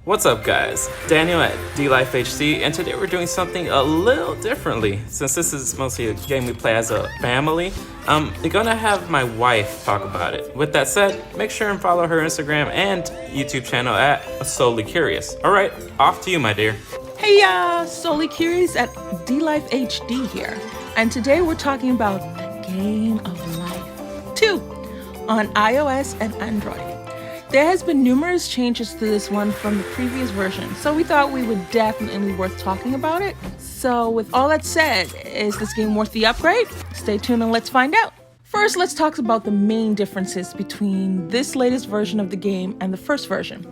What's up guys, Daniel at dlifehd, and today we're doing something a little differently. Since this is mostly a game we play as a family, I'm gonna have my wife talk about it. With that said, make sure and follow her Instagram and YouTube channel at Solely Curious. Alright, off to you my dear. Hey Solely Curious at dlifehd here, and today we're talking about Game of Life 2 on iOS and Android. There has been numerous changes to this one from the previous version, so we thought we would definitely worth talking about it. So with all that said, is this game worth the upgrade? Stay tuned and let's find out. First, let's talk about the main differences between this latest version of the game and the first version.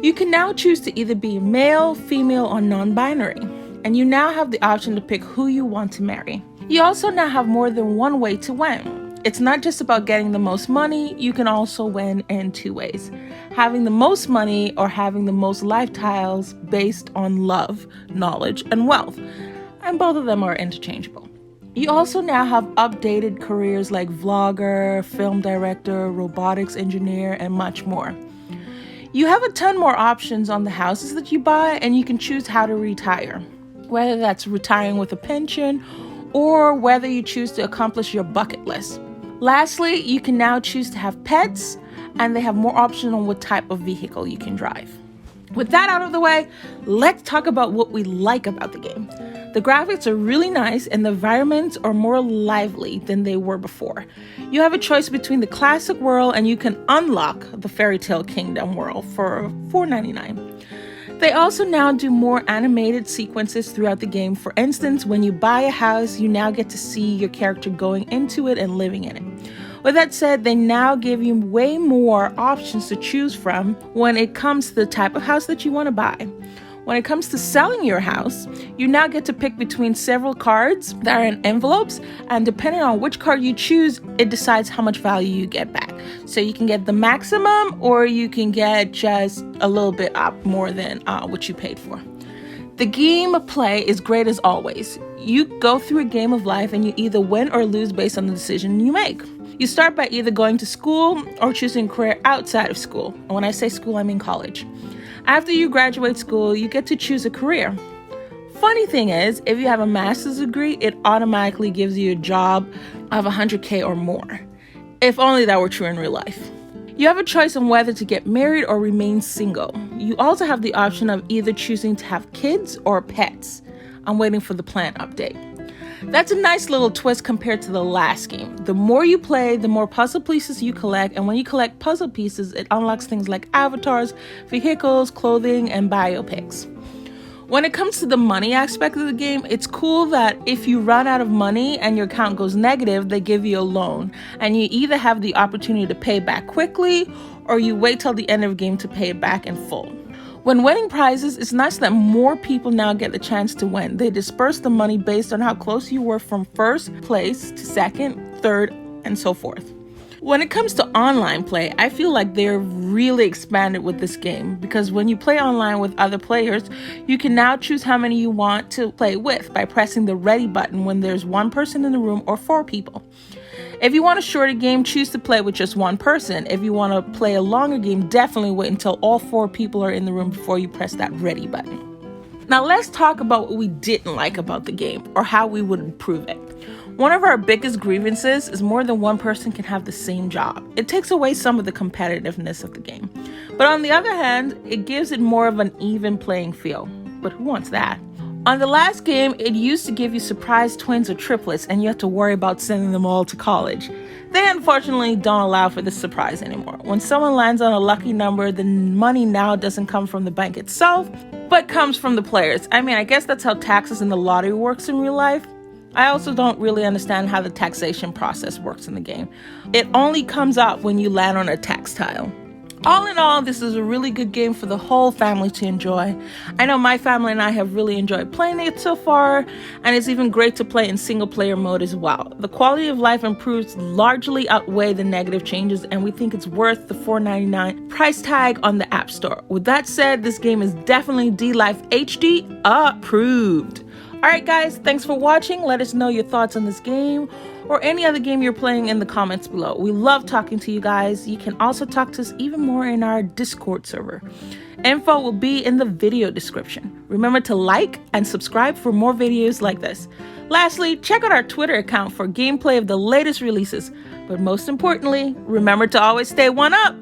You can now choose to either be male, female, or non-binary, and you now have the option to pick who you want to marry. You also now have more than one way to win. It's not just about getting the most money, you can also win in two ways. Having the most money or having the most life tiles based on love, knowledge, and wealth. And both of them are interchangeable. You also now have updated careers like vlogger, film director, robotics engineer, and much more. You have a ton more options on the houses that you buy, and you can choose how to retire. Whether that's retiring with a pension, or whether you choose to accomplish your bucket list. Lastly, you can now choose to have pets, and they have more options on what type of vehicle you can drive. With that out of the way, let's talk about what we like about the game. The graphics are really nice and the environments are more lively than they were before. You have a choice between the classic world and you can unlock the Fairy Tale Kingdom world for $4.99. They also now do more animated sequences throughout the game. For instance, when you buy a house, you now get to see your character going into it and living in it. With that said, they now give you way more options to choose from when it comes to the type of house that you want to buy. When it comes to selling your house, you now get to pick between several cards that are in envelopes, and depending on which card you choose, it decides how much value you get back. So you can get the maximum, or you can get just a little bit up more than what you paid for. The game of play is great as always. You go through a game of life and you either win or lose based on the decision you make. You start by either going to school or choosing a career outside of school. And when I say school, I mean college. After you graduate school, you get to choose a career. Funny thing is, if you have a master's degree, it automatically gives you a job of $100K or more. If only that were true in real life. You have a choice on whether to get married or remain single. You also have the option of either choosing to have kids or pets. I'm waiting for the plan update. That's a nice little twist compared to the last game. The more you play, the more puzzle pieces you collect, and when you collect puzzle pieces, it unlocks things like avatars, vehicles, clothing, and biopics. When it comes to the money aspect of the game, it's cool that if you run out of money and your account goes negative, they give you a loan, and you either have the opportunity to pay back quickly, or you wait till the end of the game to pay it back in full. When winning prizes, it's nice that more people now get the chance to win. They disperse the money based on how close you were from first place to second, third, and so forth. When it comes to online play, I feel like they're really expanded with this game, because when you play online with other players, you can now choose how many you want to play with by pressing the ready button when there's one person in the room or 4 people. If you want a shorter game, choose to play with just one person. If you want to play a longer game, definitely wait until all 4 people are in the room before you press that ready button. Now let's talk about what we didn't like about the game, or how we would improve it. One of our biggest grievances is more than one person can have the same job. It takes away some of the competitiveness of the game. But on the other hand, it gives it more of an even playing field. But who wants that? On the last game, it used to give you surprise twins or triplets, and you have to worry about sending them all to college. They unfortunately don't allow for this surprise anymore. When someone lands on a lucky number, the money now doesn't come from the bank itself, but comes from the players. I guess that's how taxes in the lottery works in real life. I also don't really understand how the taxation process works in the game. It only comes up when you land on a tax tile. All in all, this is a really good game for the whole family to enjoy. I know my family and I have really enjoyed playing it so far, and it's even great to play in single player mode as well. The quality of life improves largely outweigh the negative changes, and we think it's worth the $4.99 price tag on the App Store. With that said, this game is definitely dlifehd approved. All right, guys, thanks for watching. Let us know your thoughts on this game or any other game you're playing in the comments below. We love talking to you guys. You can also talk to us even more in our Discord server. Info will be in the video description. Remember to like and subscribe for more videos like this. Lastly, check out our Twitter account for gameplay of the latest releases. But most importantly, remember to always stay one up.